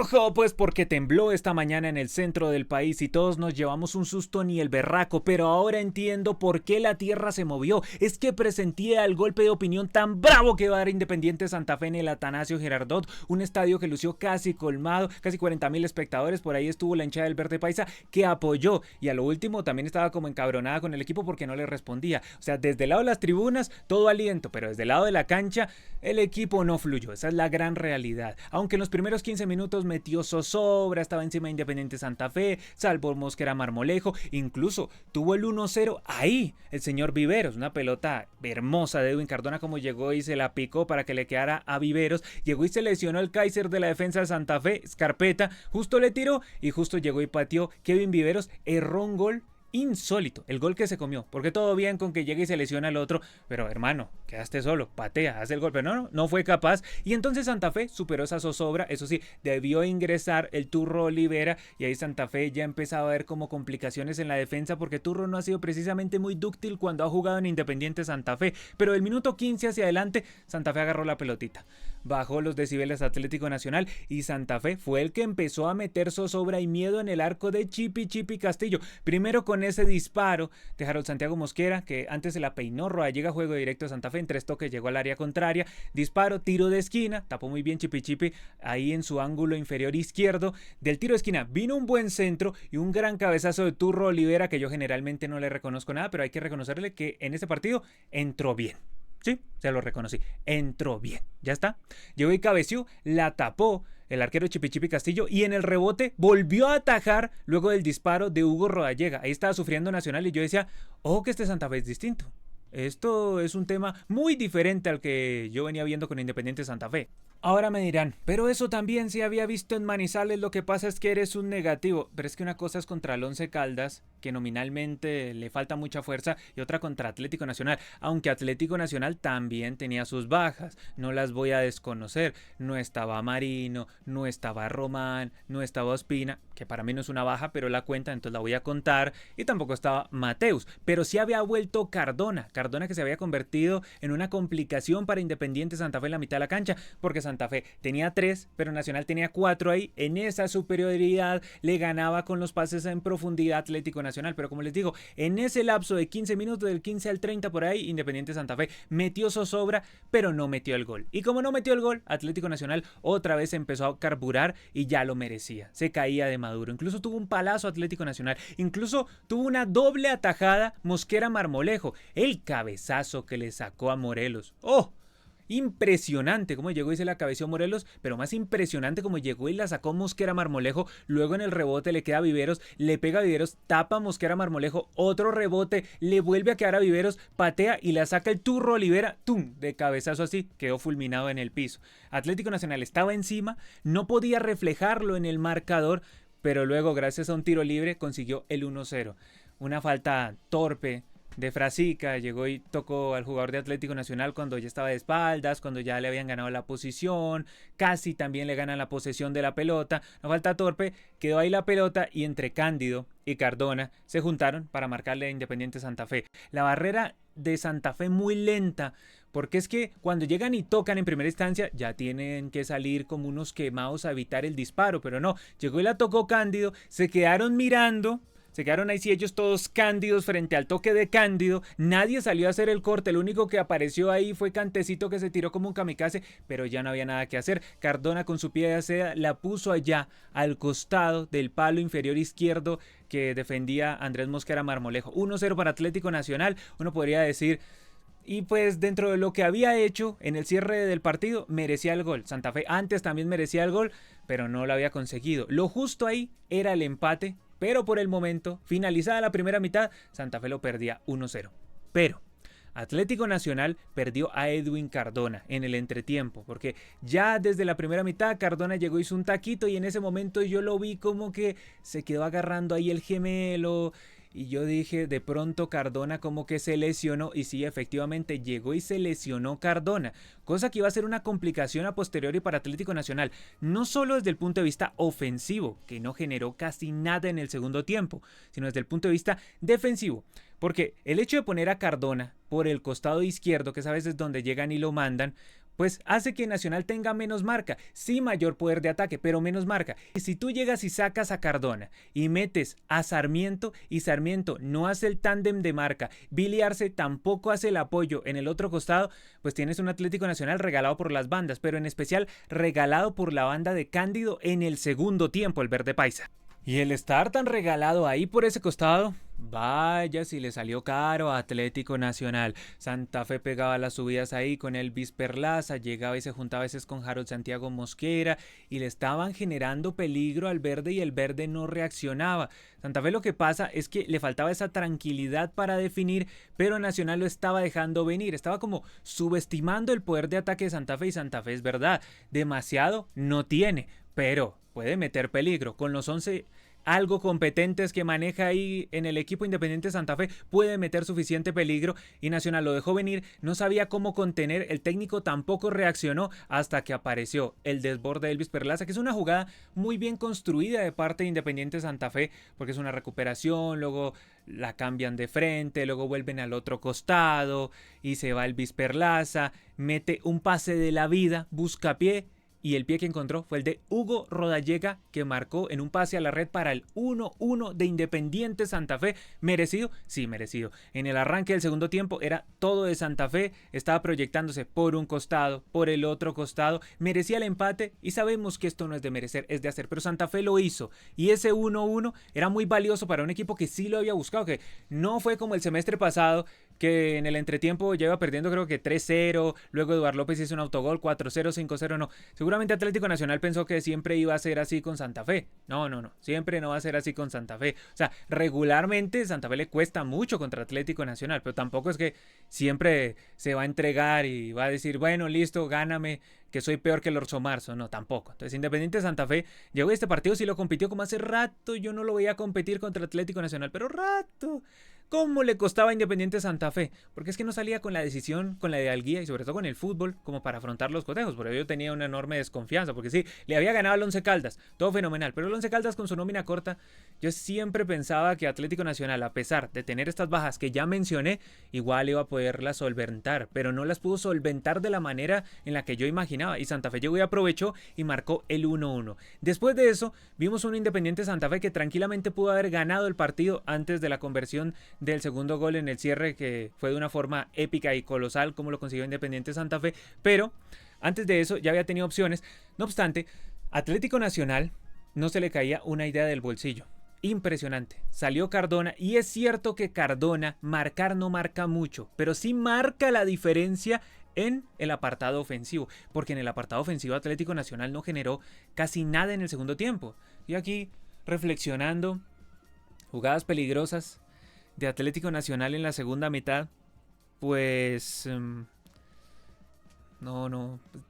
Ojo, pues porque tembló esta mañana en el centro del país y todos nos llevamos un susto ni el berraco, pero ahora entiendo por qué la tierra se movió. Es que presentía el golpe de opinión tan bravo que va a dar Independiente Santa Fe en el Atanasio Girardot, un estadio que lució casi colmado, casi 40,000 espectadores, por ahí estuvo la hinchada del Verde Paisa que apoyó y a lo último también estaba como encabronada con el equipo porque no le respondía. O sea, desde el lado de las tribunas todo aliento, pero desde el lado de la cancha el equipo no fluyó, esa es la gran realidad. Aunque en los primeros 15 minutos metió zozobra, estaba encima de Independiente Santa Fe, salvó Mosquera Marmolejo, incluso tuvo el 1-0 ahí, el señor Viveros, una pelota hermosa de Edwin Cardona como llegó y se la picó para que le quedara a Viveros, llegó y se lesionó el Kaiser de la defensa de Santa Fe, Scarpeta, justo le tiró y justo llegó y pateó. Kevin Viveros erró un gol insólito, el gol que se comió, porque todo bien con que llegue y se lesiona al otro, pero hermano, quedaste solo, patea, haz el gol, pero no fue capaz, y entonces Santa Fe superó esa zozobra, eso sí, debió ingresar el Turro Olivera, y ahí Santa Fe ya empezaba a ver como complicaciones en la defensa, porque Turro no ha sido precisamente muy dúctil cuando ha jugado en Independiente Santa Fe, pero del minuto 15 hacia adelante, Santa Fe agarró la pelotita, bajó los decibeles Atlético Nacional, y Santa Fe fue el que empezó a meter zozobra y miedo en el arco de Chipi Castillo, primero con ese disparo de Harold Santiago Mosquera, que antes se la peinó, llega juego directo a Santa Fe, en 3 toques llegó al área contraria, disparo, tiro de esquina, tapó muy bien Chipi ahí en su ángulo inferior izquierdo, del tiro de esquina vino un buen centro y un gran cabezazo de Turro Olivera, que yo generalmente no le reconozco nada, pero hay que reconocerle que en ese partido entró bien. Sí, se lo reconocí. Entró bien. Ya está. Llegó y cabeció, la tapó el arquero Chipi Castillo y en el rebote volvió a atajar luego del disparo de Hugo Rodallega. Ahí estaba sufriendo Nacional y yo decía, ojo que este Santa Fe es distinto. Esto es un tema muy diferente al que yo venía viendo con Independiente Santa Fe. Ahora me dirán, pero eso también se había visto en Manizales, lo que pasa es que eres un negativo. Pero es que una cosa es contra el Once Caldas, que nominalmente le falta mucha fuerza, y otra contra Atlético Nacional. Aunque Atlético Nacional también tenía sus bajas, no las voy a desconocer. No estaba Marino, no estaba Román, no estaba Ospina, que para mí no es una baja, pero la cuenta, entonces la voy a contar. Y tampoco estaba Mateus, pero sí había vuelto Cardona que se había convertido en una complicación para Independiente Santa Fe en la mitad de la cancha, porque Santa Fe tenía 3, pero Nacional tenía 4 ahí, en esa superioridad le ganaba con los pases en profundidad Atlético Nacional, pero como les digo, en ese lapso de 15 minutos, del 15 al 30 por ahí, Independiente Santa Fe metió zozobra, pero no metió el gol, y como no metió el gol, Atlético Nacional otra vez empezó a carburar y ya lo merecía, se caía de Maduro, incluso tuvo un palazo Atlético Nacional, incluso tuvo una doble atajada Mosquera Marmolejo, el cabezazo que le sacó a Morelos. ¡Oh! Impresionante como llegó y se la cabeció Morelos, pero más impresionante como llegó y la sacó Mosquera Marmolejo, luego en el rebote le queda a Viveros, le pega a Viveros, tapa a Mosquera Marmolejo, otro rebote, le vuelve a quedar a Viveros, patea y la saca el Turro Olivera, ¡tum! De cabezazo así, quedó fulminado en el piso. Atlético Nacional estaba encima, no podía reflejarlo en el marcador, pero luego gracias a un tiro libre consiguió el 1-0. Una falta torpe de Frasica, llegó y tocó al jugador de Atlético Nacional cuando ya estaba de espaldas, cuando ya le habían ganado la posición, casi también le ganan la posesión de la pelota, no falta torpe, quedó ahí la pelota y entre Cándido y Cardona se juntaron para marcarle a Independiente Santa Fe. La barrera de Santa Fe muy lenta, porque es que cuando llegan y tocan en primera instancia ya tienen que salir como unos quemados a evitar el disparo, pero no, llegó y la tocó Cándido, se quedaron mirando. Se quedaron ahí sí ellos todos cándidos frente al toque de Cándido. Nadie salió a hacer el corte. El único que apareció ahí fue Cantecito que se tiró como un kamikaze. Pero ya no había nada que hacer. Cardona con su pie de seda la puso allá al costado del palo inferior izquierdo que defendía Andrés Mosquera Marmolejo. 1-0 para Atlético Nacional. Uno podría decir... Y pues dentro de lo que había hecho en el cierre del partido, merecía el gol. Santa Fe antes también merecía el gol, pero no lo había conseguido. Lo justo ahí era el empate, pero por el momento, finalizada la primera mitad, Santa Fe lo perdía 1-0. Pero Atlético Nacional perdió a Edwin Cardona en el entretiempo, porque ya desde la primera mitad Cardona llegó, hizo un taquito y en ese momento yo lo vi como que se quedó agarrando ahí el gemelo. Y yo dije, de pronto Cardona como que se lesionó, y sí, efectivamente llegó y se lesionó Cardona, cosa que iba a ser una complicación a posteriori para Atlético Nacional, no solo desde el punto de vista ofensivo, que no generó casi nada en el segundo tiempo, sino desde el punto de vista defensivo, porque el hecho de poner a Cardona por el costado izquierdo, que es a veces donde llegan y lo mandan, pues hace que Nacional tenga menos marca, sí mayor poder de ataque, pero menos marca. Y si tú llegas y sacas a Cardona y metes a Sarmiento y Sarmiento no hace el tándem de marca, Billy Arce tampoco hace el apoyo en el otro costado, pues tienes un Atlético Nacional regalado por las bandas, pero en especial regalado por la banda de Cándido en el segundo tiempo, el verde paisa. Y el estar tan regalado ahí por ese costado, vaya si le salió caro a Atlético Nacional. Santa Fe pegaba las subidas ahí con Elvis Perlaza, llegaba y se juntaba a veces con Harold Santiago Mosquera y le estaban generando peligro al verde y el verde no reaccionaba. Santa Fe lo que pasa es que le faltaba esa tranquilidad para definir, pero Nacional lo estaba dejando venir, estaba como subestimando el poder de ataque de Santa Fe y Santa Fe es verdad, demasiado no tiene, pero puede meter peligro. Con los 11 algo competentes que maneja ahí en el equipo Independiente Santa Fe, puede meter suficiente peligro y Nacional lo dejó venir, no sabía cómo contener, el técnico tampoco reaccionó hasta que apareció el desborde de Elvis Perlaza, que es una jugada muy bien construida de parte de Independiente Santa Fe, porque es una recuperación, luego la cambian de frente, luego vuelven al otro costado y se va Elvis Perlaza, mete un pase de la vida, busca pie, y el pie que encontró fue el de Hugo Rodallega, que marcó en un pase a la red para el 1-1 de Independiente Santa Fe. ¿Merecido? Sí, merecido. En el arranque del segundo tiempo era todo de Santa Fe, estaba proyectándose por un costado, por el otro costado, merecía el empate y sabemos que esto no es de merecer, es de hacer, pero Santa Fe lo hizo y ese 1-1 era muy valioso para un equipo que sí lo había buscado, que no fue como el semestre pasado, que en el entretiempo lleva perdiendo creo que 3-0, luego Eduardo López hizo un autogol, 4-0, 5-0, no. Seguramente Atlético Nacional pensó que siempre iba a ser así con Santa Fe. No, siempre no va a ser así con Santa Fe. O sea, regularmente Santa Fe le cuesta mucho contra Atlético Nacional, pero tampoco es que siempre se va a entregar y va a decir, bueno, listo, gáname, que soy peor que el Orso Marzo. No, tampoco. Entonces, Independiente Santa Fe llegó a este partido, sí lo compitió como hace rato, yo no lo veía competir contra Atlético Nacional, pero rato. ¿Cómo le costaba a Independiente Santa Fe? Porque es que no salía con la decisión, con la idealguía y sobre todo con el fútbol como para afrontar los cotejos. Por ello yo tenía una enorme desconfianza, porque sí, le había ganado al Once Caldas, todo fenomenal, pero el Once Caldas con su nómina corta, yo siempre pensaba que Atlético Nacional, a pesar de tener estas bajas que ya mencioné, igual iba a poderlas solventar, pero no las pudo solventar de la manera en la que yo imaginaba, y Santa Fe llegó y aprovechó y marcó el 1-1. Después de eso, vimos un Independiente Santa Fe que tranquilamente pudo haber ganado el partido antes de la conversión del segundo gol en el cierre, que fue de una forma épica y colosal como lo consiguió Independiente Santa Fe, pero antes de eso ya había tenido opciones. No obstante, Atlético Nacional no se le caía una idea del bolsillo. Impresionante. Salió Cardona y es cierto que Cardona marcar no marca mucho, pero sí marca la diferencia en el apartado ofensivo, porque en el apartado ofensivo Atlético Nacional no generó casi nada en el segundo tiempo. Y aquí reflexionando, jugadas peligrosas de Atlético Nacional en la segunda mitad, pues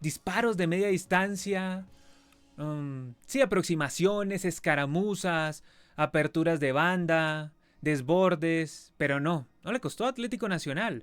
disparos de media distancia, sí, aproximaciones, escaramuzas, aperturas de banda, desbordes, pero no le costó a Atlético Nacional.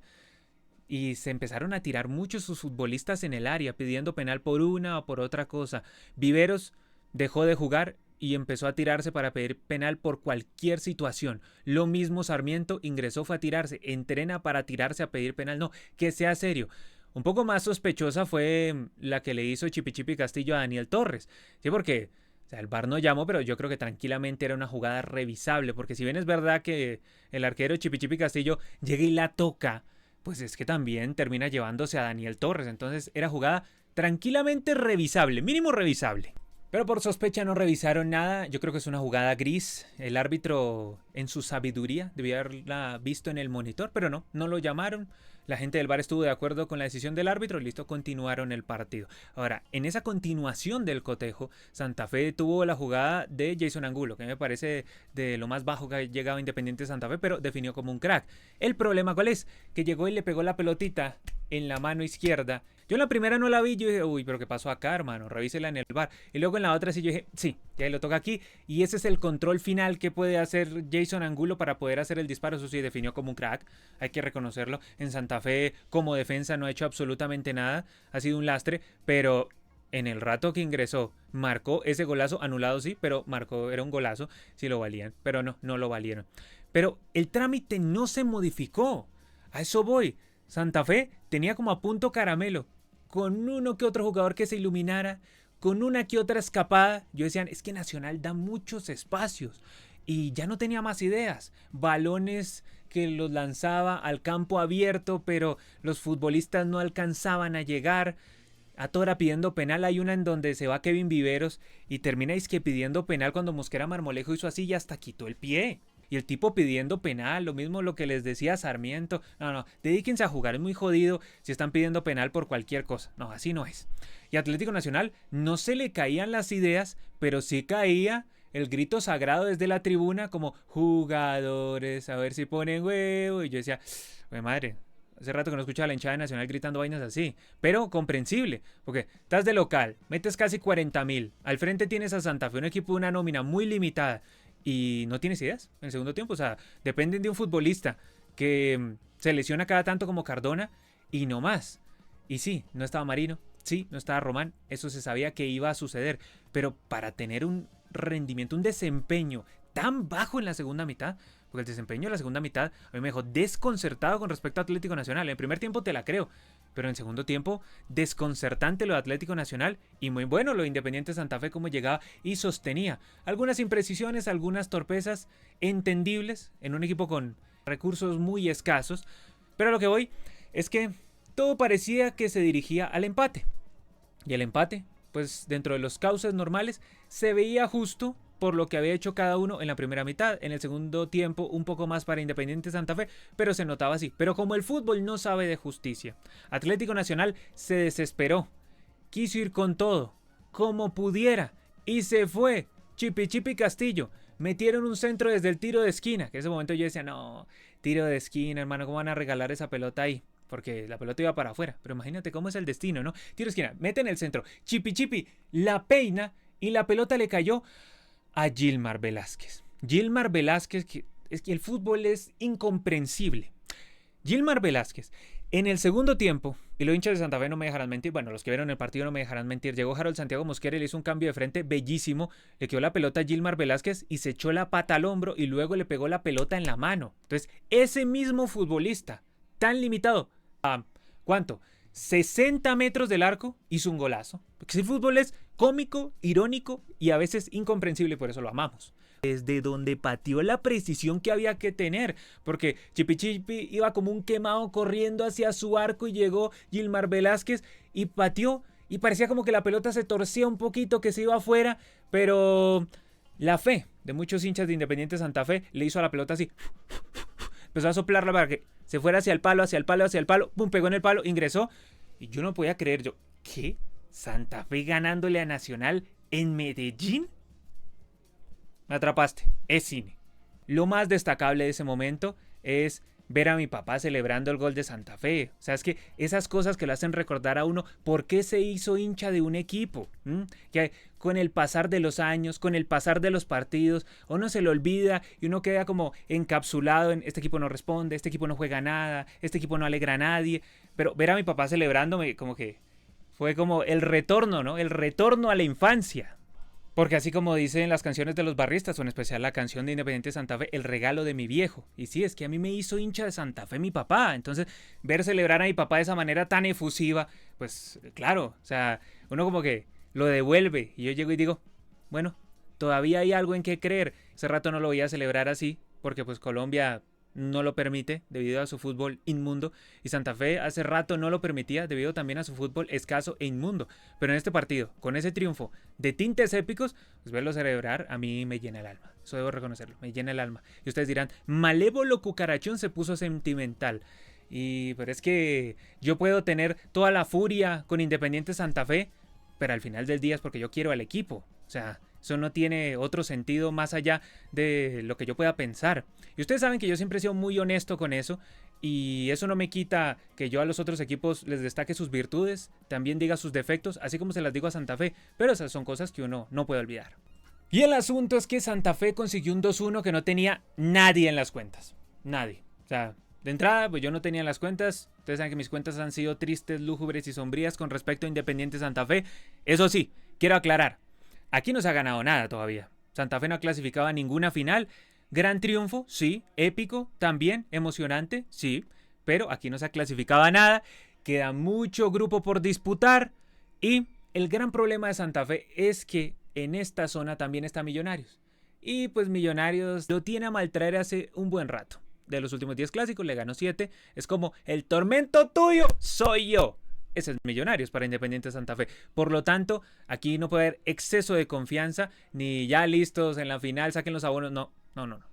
Y se empezaron a tirar muchos sus futbolistas en el área, pidiendo penal por una o por otra cosa. Viveros dejó de jugar y empezó a tirarse para pedir penal por cualquier situación. Lo mismo Sarmiento ingresó, fue a tirarse, entrena para tirarse a pedir penal. No, que sea serio. Un poco más sospechosa fue la que le hizo Chipi Castillo a Daniel Torres. Sí, porque el VAR no llamó, pero yo creo que tranquilamente era una jugada revisable. Porque si bien es verdad que el arquero Chipi Castillo llega y la toca, pues es que también termina llevándose a Daniel Torres. Entonces era jugada tranquilamente revisable, mínimo revisable. Pero por sospecha no revisaron nada, yo creo que es una jugada gris. El árbitro en su sabiduría debía haberla visto en el monitor, pero no lo llamaron. La gente del VAR estuvo de acuerdo con la decisión del árbitro y listo, continuaron el partido. Ahora, en esa continuación del cotejo, Santa Fe tuvo la jugada de Jason Angulo, que me parece de lo más bajo que ha llegado Independiente Santa Fe, pero definió como un crack. El problema, ¿cuál es? Que llegó y le pegó la pelotita en la mano izquierda. Yo en la primera no la vi, yo dije, uy, pero ¿qué pasó acá, hermano? Revísela en el VAR. Y luego en la otra sí yo dije, sí, ya lo toca aquí. Y ese es el control final que puede hacer Jason Angulo para poder hacer el disparo. Eso sí, definió como un crack, hay que reconocerlo. En Santa Fe, como defensa, no ha hecho absolutamente nada. Ha sido un lastre, pero en el rato que ingresó, marcó ese golazo, anulado sí, pero marcó, era un golazo, sí lo valían. Pero no lo valieron. Pero el trámite no se modificó. A eso voy. Santa Fe tenía como a punto caramelo con uno que otro jugador que se iluminara, con una que otra escapada. Yo decía, es que Nacional da muchos espacios y ya no tenía más ideas. Balones que los lanzaba al campo abierto, pero los futbolistas no alcanzaban a llegar. A Tora pidiendo penal, hay una en donde se va Kevin Viveros y termina que pidiendo penal cuando Mosquera Marmolejo hizo así y hasta quitó el pie. Y el tipo pidiendo penal, lo mismo lo que les decía Sarmiento. No, dedíquense a jugar, es muy jodido si están pidiendo penal por cualquier cosa. No, así no es. Y Atlético Nacional no se le caían las ideas, pero sí caía el grito sagrado desde la tribuna como jugadores, a ver si ponen huevo. Y yo decía, güey madre, hace rato que no escuchaba a la hinchada de Nacional gritando vainas así, pero comprensible, porque estás de local, metes casi 40.000, al frente tienes a Santa Fe, un equipo de una nómina muy limitada, y no tienes ideas en el segundo tiempo. O sea, dependen de un futbolista que se lesiona cada tanto como Cardona y no más. Y sí, no estaba Marino, sí, no estaba Román, eso se sabía que iba a suceder, pero para tener un rendimiento, un desempeño tan bajo en la segunda mitad, porque el desempeño de la segunda mitad a mí me dejó desconcertado con respecto a Atlético Nacional. En el primer tiempo te la creo, pero en el segundo tiempo desconcertante lo de Atlético Nacional y muy bueno lo de Independiente Santa Fe, como llegaba y sostenía. Algunas imprecisiones, algunas torpezas entendibles en un equipo con recursos muy escasos, pero a lo que voy es que todo parecía que se dirigía al empate. Y el empate, pues dentro de los cauces normales, se veía justo por lo que había hecho cada uno en la primera mitad. En el segundo tiempo un poco más para Independiente Santa Fe, pero se notaba así. Pero como el fútbol no sabe de justicia, Atlético Nacional se desesperó, quiso ir con todo, como pudiera, y se fue. Chipi Castillo, metieron un centro desde el tiro de esquina, que en ese momento yo decía, no, tiro de esquina, hermano, ¿cómo van a regalar esa pelota ahí? Porque la pelota iba para afuera, pero imagínate cómo es el destino, ¿no? Tiro de esquina, meten el centro, Chipi la peina y la pelota le cayó a Gilmar Velázquez. Gilmar Velázquez, que es que el fútbol es incomprensible. Gilmar Velázquez, en el segundo tiempo, y los hinchas de Santa Fe no me dejarán mentir, bueno, los que vieron el partido no me dejarán mentir, llegó Harold Santiago Mosquera y le hizo un cambio de frente bellísimo, le quedó la pelota a Gilmar Velázquez y se echó la pata al hombro y luego le pegó la pelota en la mano. Entonces, ese mismo futbolista, tan limitado, ¿a cuánto? 60 metros del arco, hizo un golazo. Porque el fútbol es cómico, irónico y a veces incomprensible, por eso lo amamos. Desde donde pateó la precisión que había que tener, porque Chipi iba como un quemado corriendo hacia su arco y llegó Gilmar Velázquez y pateó y parecía como que la pelota se torcía un poquito, que se iba afuera, pero la fe de muchos hinchas de Independiente Santa Fe le hizo a la pelota así. Empezó a soplarla para que se fuera hacia el palo, pum, pegó en el palo, ingresó. Y yo no podía creer, yo, ¿qué? ¿Santa Fe ganándole a Nacional en Medellín? Me atrapaste, es cine. Lo más destacable de ese momento es ver a mi papá celebrando el gol de Santa Fe. O sea, es que esas cosas que lo hacen recordar a uno por qué se hizo hincha de un equipo. Que con el pasar de los años, con el pasar de los partidos, uno se lo olvida y uno queda como encapsulado en este equipo no responde, este equipo no juega nada, este equipo no alegra a nadie. Pero ver a mi papá celebrándome como que fue como el retorno, ¿no? El retorno a la infancia. Porque así como dicen las canciones de los barristas, o en especial la canción de Independiente Santa Fe, el regalo de mi viejo. Y sí, es que a mí me hizo hincha de Santa Fe mi papá. Entonces, ver celebrar a mi papá de esa manera tan efusiva, pues claro, o sea, uno como que lo devuelve. Y yo llego y digo, bueno, todavía hay algo en qué creer. Hace rato no lo voy a celebrar así, porque pues Colombia no lo permite debido a su fútbol inmundo y Santa Fe hace rato no lo permitía debido también a su fútbol escaso e inmundo, pero en este partido, con ese triunfo de tintes épicos, pues verlo celebrar a mí me llena el alma, eso debo reconocerlo, me llena el alma. Y ustedes dirán, Malévolo Cucarachón se puso sentimental, pero es que yo puedo tener toda la furia con Independiente Santa Fe, pero al final del día es porque yo quiero al equipo, o sea, eso no tiene otro sentido más allá de lo que yo pueda pensar. Y ustedes saben que yo siempre he sido muy honesto con eso. Y eso no me quita que yo a los otros equipos les destaque sus virtudes, también diga sus defectos, así como se las digo a Santa Fe. Pero esas son cosas que uno no puede olvidar. Y el asunto es que Santa Fe consiguió un 2-1 que no tenía nadie en las cuentas. Nadie. O sea, de entrada, pues yo no tenía en las cuentas. Ustedes saben que mis cuentas han sido tristes, lúgubres y sombrías con respecto a Independiente Santa Fe. Eso sí, quiero aclarar. Aquí no se ha ganado nada todavía. Santa Fe no ha clasificado a ninguna final. Gran triunfo, sí. Épico, también. Emocionante, sí. Pero aquí no se ha clasificado a nada. queda mucho grupo por disputar y el gran problema de Santa Fe es que en esta zona también está Millonarios. Y pues Millonarios lo tiene a maltraer hace un buen rato. De los últimos 10 clásicos le ganó 7. Es como, el tormento tuyo soy yo. Ese es Millonarios para Independiente Santa Fe. Por lo tanto, aquí no puede haber exceso de confianza, ni ya listos en la final, saquen los abonos. No,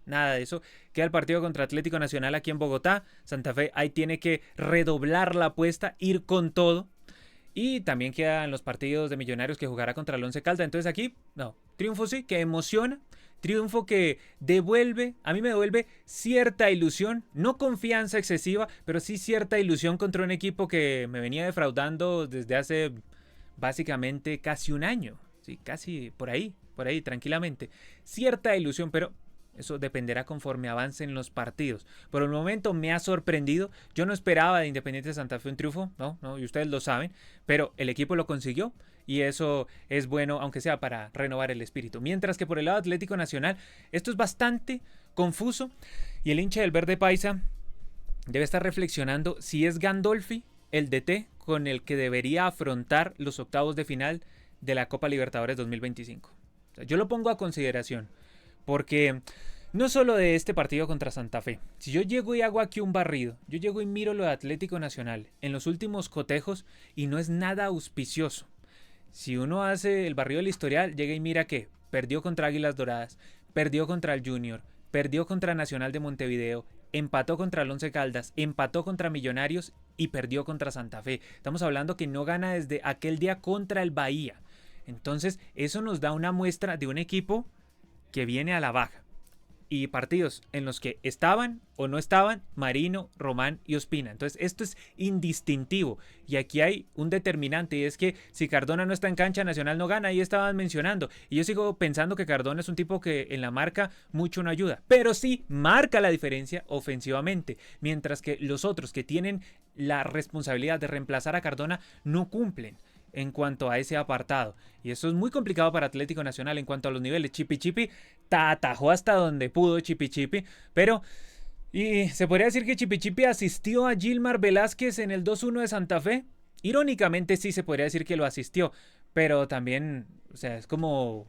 nada de eso. Queda el partido contra Atlético Nacional aquí en Bogotá. Santa Fe ahí tiene que redoblar la apuesta, ir con todo. Y también quedan los partidos de Millonarios que jugará contra el Once Caldas. Entonces aquí, no, triunfo sí, que emociona. Triunfo que devuelve, a mí me devuelve cierta ilusión, no confianza excesiva, pero sí cierta ilusión contra un equipo que me venía defraudando desde hace básicamente casi un año. Sí, casi por ahí, tranquilamente. Cierta ilusión, pero eso dependerá conforme avancen los partidos. Por el momento me ha sorprendido. Yo no esperaba de Independiente Santa Fe un triunfo, no, y ustedes lo saben, pero el equipo lo consiguió y eso es bueno, aunque sea para renovar el espíritu. Mientras que por el lado Atlético Nacional, esto es bastante confuso y el hincha del Verde Paisa debe estar reflexionando si es Gandolfi el DT con el que debería afrontar los octavos de final de la Copa Libertadores 2025. O sea, yo lo pongo a consideración. Porque no solo de este partido contra Santa Fe, si yo llego y hago aquí un barrido, yo llego y miro lo de Atlético Nacional en los últimos cotejos y no es nada auspicioso. Si uno hace el barrido del historial, llega y mira que perdió contra Águilas Doradas, perdió contra el Junior, perdió contra Nacional de Montevideo, empató contra el Once Caldas, empató contra Millonarios y perdió contra Santa Fe. Estamos hablando que no gana desde aquel día contra el Bahía. Entonces eso nos da una muestra de un equipo que viene a la baja. Y partidos en los que estaban o no estaban Marino, Román y Ospina. Entonces esto es indistintivo. Y aquí hay un determinante y es que si Cardona no está en cancha, Nacional no gana. Ahí estaban mencionando. Y yo sigo pensando que Cardona es un tipo que en la marca mucho no ayuda. Pero sí marca la diferencia ofensivamente. Mientras que los otros que tienen la responsabilidad de reemplazar a Cardona no cumplen en cuanto a ese apartado. Y eso es muy complicado para Atlético Nacional en cuanto a los niveles. Chipi atajó hasta donde pudo Chipi, pero y se podría decir que Chipi asistió a Gilmar Velázquez en el 2-1 de Santa Fe. Irónicamente sí se podría decir que lo asistió, pero también, o sea, es como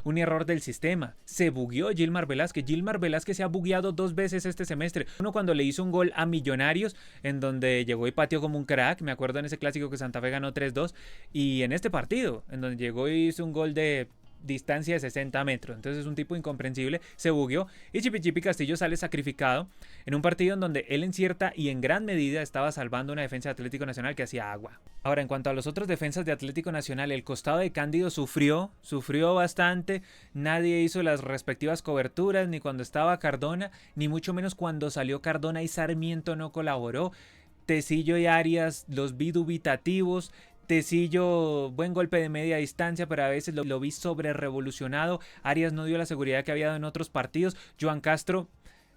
un error del sistema. Se bugueó Gilmar Velázquez. Gilmar Velázquez se ha bugueado 2 veces este semestre. Uno cuando le hizo un gol a Millonarios, en donde llegó y pateó como un crack. Me acuerdo en ese clásico que Santa Fe ganó 3-2. Y en este partido, en donde llegó y hizo un gol de distancia de 60 metros. Entonces es un tipo incomprensible. Se bugueó y Chipi Castillo sale sacrificado en un partido en donde él en cierta y en gran medida estaba salvando una defensa de Atlético Nacional que hacía agua. Ahora, en cuanto a los otros defensas de Atlético Nacional, el costado de Cándido sufrió bastante. Nadie hizo las respectivas coberturas, ni cuando estaba Cardona, ni mucho menos cuando salió Cardona y Sarmiento no colaboró. Tecillo y Arias los vi dubitativos. Tecillo, buen golpe de media distancia, pero a veces lo vi sobre revolucionado. Arias no dio la seguridad que había dado en otros partidos. Joan Castro,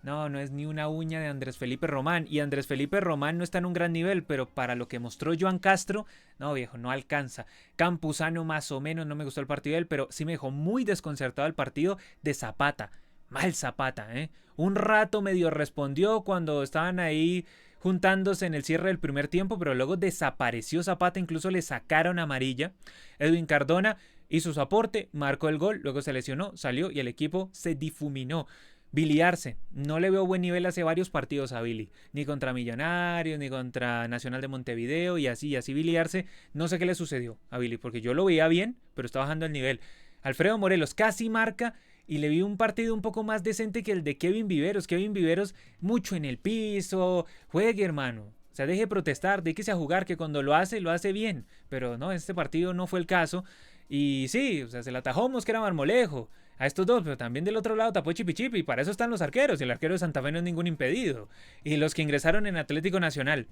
no es ni una uña de Andrés Felipe Román. Y Andrés Felipe Román no está en un gran nivel, pero para lo que mostró Joan Castro, no viejo, no alcanza. Campuzano más o menos, no me gustó el partido de él, pero sí me dejó muy desconcertado el partido de Zapata. Mal Zapata, Un rato medio respondió cuando estaban ahí juntándose en el cierre del primer tiempo, pero luego desapareció Zapata, incluso le sacaron amarilla. Edwin Cardona hizo su aporte, marcó el gol, luego se lesionó, salió y el equipo se difuminó. Billy Arce, no le veo buen nivel hace varios partidos a Billy, ni contra Millonarios, ni contra Nacional de Montevideo y así Billy Arce, no sé qué le sucedió a Billy, porque yo lo veía bien, pero está bajando el nivel. Alfredo Morelos casi marca y le vi un partido un poco más decente que el de Kevin Viveros. Kevin Viveros mucho en el piso, juegue hermano. O sea, deje de protestar, déjese a jugar, que cuando lo hace bien. Pero no, este partido no fue el caso. Y sí, o sea, se la atajó Mosquera Marmolejo a estos dos, pero también del otro lado tapó Chipi, y para eso están los arqueros. Y el arquero de Santa Fe no es ningún impedido. Y los que ingresaron en Atlético Nacional,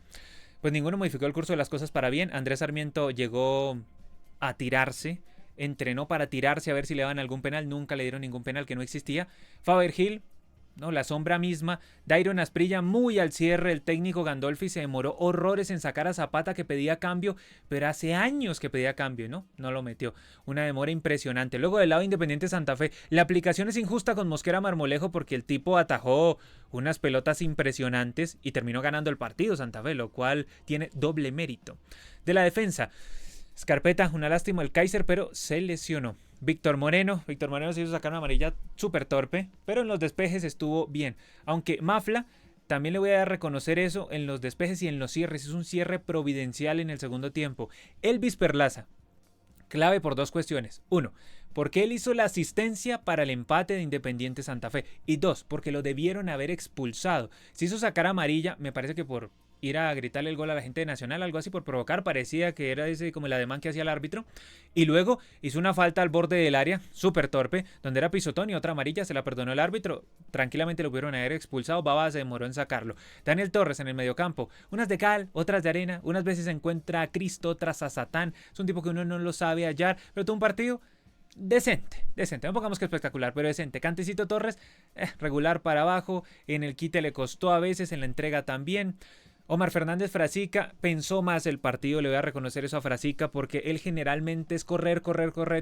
pues ninguno modificó el curso de las cosas para bien. Andrés Sarmiento llegó a tirarse, entrenó para tirarse a ver si le daban algún penal, nunca le dieron ningún penal, que no existía. Faber Gil, no, la sombra misma. Dairon Asprilla muy al cierre, el técnico Gandolfi se demoró horrores en sacar a Zapata que pedía cambio, pero hace años que pedía cambio, ¿no? No lo metió. Una demora impresionante. Luego del lado de Independiente Santa Fe, la aplicación es injusta con Mosquera Marmolejo porque el tipo atajó unas pelotas impresionantes y terminó ganando el partido Santa Fe, lo cual tiene doble mérito. De la defensa, Scarpeta, una lástima el Kaiser, pero se lesionó. Víctor Moreno se hizo sacar una amarilla súper torpe, pero en los despejes estuvo bien. Aunque Mafla, también le voy a reconocer eso en los despejes y en los cierres. Es un cierre providencial en el segundo tiempo. Elvis Perlaza, clave por dos cuestiones. Uno, porque él hizo la asistencia para el empate de Independiente Santa Fe. Y dos, porque lo debieron haber expulsado. Se hizo sacar amarilla, me parece que por ir a gritarle el gol a la gente de Nacional, algo así por provocar, parecía que era ese como el ademán que hacía el árbitro, y luego hizo una falta al borde del área, súper torpe, donde era pisotón y otra amarilla, se la perdonó el árbitro, tranquilamente lo pudieron haber expulsado, Baba se demoró en sacarlo. Daniel Torres en el mediocampo, unas de cal, otras de arena, unas veces se encuentra a Cristo, otras a Satán, es un tipo que uno no lo sabe hallar, pero tuvo un partido decente, no pongamos que espectacular, pero decente. Cantecito Torres, regular para abajo, en el quite le costó a veces, en la entrega también. Omar Fernández Frasica pensó más el partido, le voy a reconocer eso a Frasica porque él generalmente es correr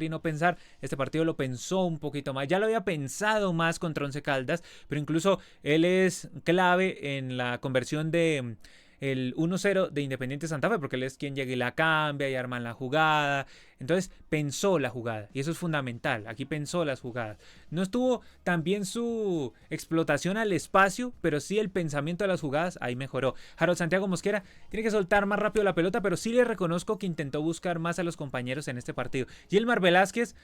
y no pensar. Este partido lo pensó un poquito más, ya lo había pensado más contra Once Caldas, pero incluso él es clave en la conversión de el 1-0 de Independiente Santa Fe, porque él es quien llega y la cambia y arman la jugada. Entonces pensó la jugada y eso es fundamental. Aquí pensó las jugadas. No estuvo tan bien su explotación al espacio, pero sí el pensamiento de las jugadas ahí mejoró. Harold Santiago Mosquera tiene que soltar más rápido la pelota, pero sí le reconozco que intentó buscar más a los compañeros en este partido. Gilmar Velázquez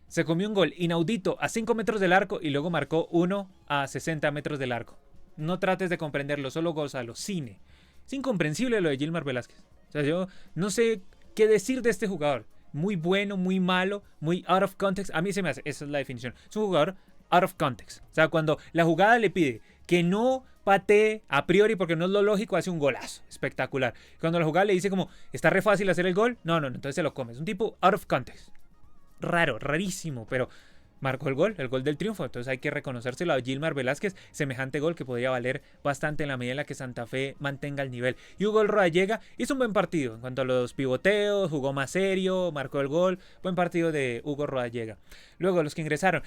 se comió un gol inaudito a 5 metros del arco y luego marcó uno a 60 metros del arco. No trates de comprenderlo, solo gózalo. Cine. Es incomprensible lo de Gilmar Velázquez. O sea, yo no sé qué decir de este jugador. Muy bueno, muy malo, muy out of context. A mí se me hace, esa es la definición. Es un jugador out of context. O sea, cuando la jugada le pide que no patee a priori porque no es lo lógico, hace un golazo. Espectacular. Cuando la jugada le dice como, está re fácil hacer el gol, no, entonces se lo come. Es un tipo out of context. Raro, rarísimo, pero marcó el gol del triunfo, entonces hay que reconocérselo a Gilmar Velázquez, semejante gol que podría valer bastante en la medida en la que Santa Fe mantenga el nivel. Y Hugo Rodallega hizo un buen partido en cuanto a los pivoteos, jugó más serio, marcó el gol, buen partido de Hugo Rodallega. Luego los que ingresaron,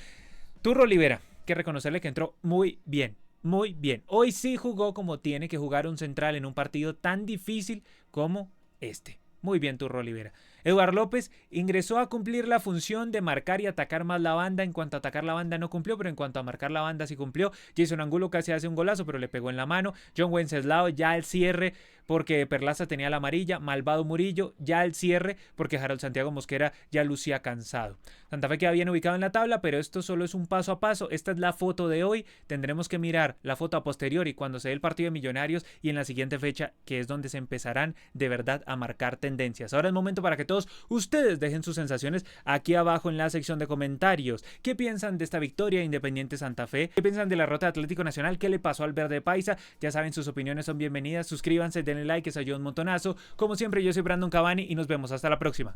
Turro Olivera, hay que reconocerle que entró muy bien. Muy bien, hoy sí jugó como tiene que jugar un central en un partido tan difícil como este. Muy bien, Turro Olivera. Eduard López ingresó a cumplir la función de marcar y atacar más la banda. En cuanto a atacar la banda no cumplió, pero en cuanto a marcar la banda sí cumplió. Jason Angulo casi hace un golazo, pero le pegó en la mano. John Wenceslao ya el cierre porque Perlaza tenía la amarilla. Malvado Murillo ya el cierre porque Harold Santiago Mosquera ya lucía cansado. Santa Fe queda bien ubicado en la tabla, pero esto solo es un paso a paso. Esta es la foto de hoy. Tendremos que mirar la foto a posteriori cuando se dé el partido de Millonarios y en la siguiente fecha, que es donde se empezarán de verdad a marcar tendencias. Ahora es momento para que todos ustedes dejen sus sensaciones aquí abajo en la sección de comentarios. ¿Qué piensan de esta victoria de Independiente Santa Fe? ¿Qué piensan de la derrota de Atlético Nacional? ¿Qué le pasó al Verde Paisa? Ya saben, sus opiniones son bienvenidas. Suscríbanse, denle like, eso ayuda un montonazo. Como siempre, yo soy Brandon Cavani y nos vemos hasta la próxima.